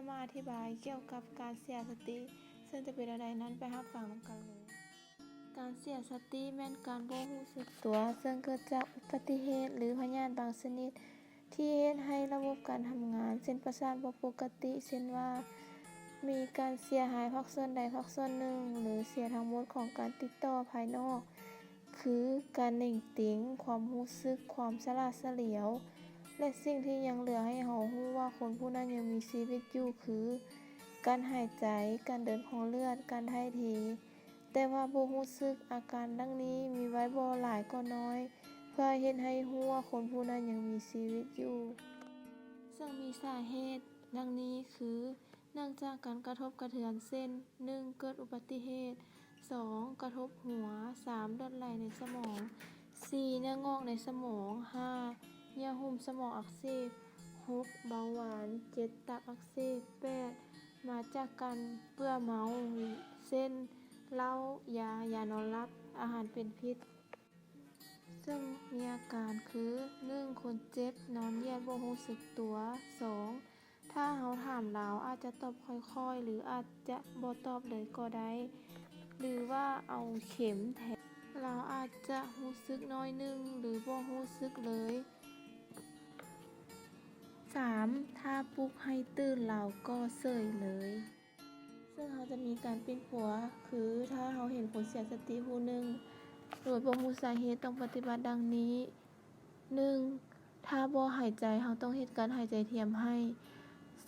จะมาอธิบายเกี่ยวกับการเสียสติซึ่งจะเป็นอะไรนั้นไปรับฟังนำกันเลยการเสียสติแม่นการบ่รู้สึกตัวซึ่งเกิดจากอุบัติเหตุหรือพยาธิบางชนิดที่เฮ็ดให้ระบบการทำงานเส้นประสาทบ่ปกติเช่นว่ามีการเสียหายภาคส่วนใดภาคส่วนหนึ่งหรือเสียทั้งหมดของการติดต่อภายนอกคือการเน่งติ๋งความรู้สึกความสละสลวยและสิ่งที่ยังเหลือให้เรารู้ว่าคนผู้นั้นยังมีชีวิตอยู่คือการหายใจการเดินของเลือดการถ่ายเทแต่ว่าบ่รู้สึกอาการดังนี้มีไว้บ่หลายก็น้อยเพื่อเฮ็ดให้รู้ว่าคนผู้นั้นยังมีชีวิตอยู่ซึ่งมีสาเหตุดังนี้คือเนื่องจากการกระทบกระเทือนเช่น 1. เกิดอุบัติเหตุ 2. กระทบหัว 3. เลือดไหลในสมอง 4. เนื้องอกในสมอง 5. เยื่อหุ้มสมองอักเสบ 6. เบาหวาน 7. ตับอักเสบ 8. มาจากการเบื่อเมาเช่นเหล้ายานอนหลับอาหารเป็นพิษซึ่งมีอาการคือ 1. คนเจ็บนอนเหยียดบ่รู้สึกตัว 2. ถ้าเราถามเราอาจจะตอบค่อยๆหรืออาจจะบ่ตอบเลยก็ได้หรือว่าเอาเข็มแทงเราอาจจะรู้สึกน้อยนึงหรือบ่รู้สึกเลย 3. ถ้าปลุกให้ตื่นเราก็เฉยเลยซึ่งเราจะมีการปิ้นปัวคือถ้าเราเห็นคนเสียสติผู้หนึ่งโดยบ่รู้สาเหตุต้องปฏิบัติดังนี้ 1. ถ้าบ่หายใจเราต้องเฮ็ดการหายใจเทียมให้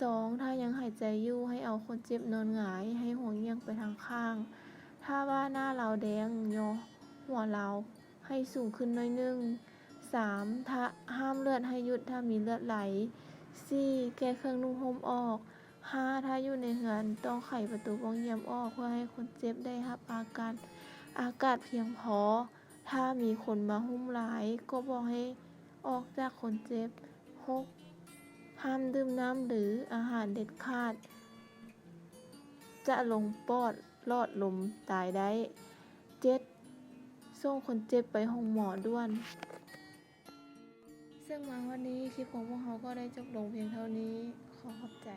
2. ถ้ายังหายใจอยู่ให้เอาคนเจ็บนอนหงายให้หัวเอียงไปทางข้างถ้าว่าหน้าเราแดงย่อหัวเราให้สูงขึ้นหน่อยนึง 3. ถ้าห้ามเลือดให้หยุดถ้ามีเลือดไหล 4. แก้เครื่องนุ่งห่มออก 5. ถ้าอยู่ในเรือนต้องไขประตูบ้องเยี่ยมออกเพื่อให้คนเจ็บได้รับอากาศเพียงพอถ้ามีคนมาหุ้มหลายก็บอกให้ออกจากคนเจ็บ 6. ห้ามดื่มน้ำหรืออาหารเด็ดขาดจะลงปอดหลอดลมตายได้ 7. ส่งคนเจ็บไปโรงหมอด่วนซึ่งมาวันนี้คลิปของพวกเราก็ได้จบลงเพียงเท่านี้ขอขอบใจ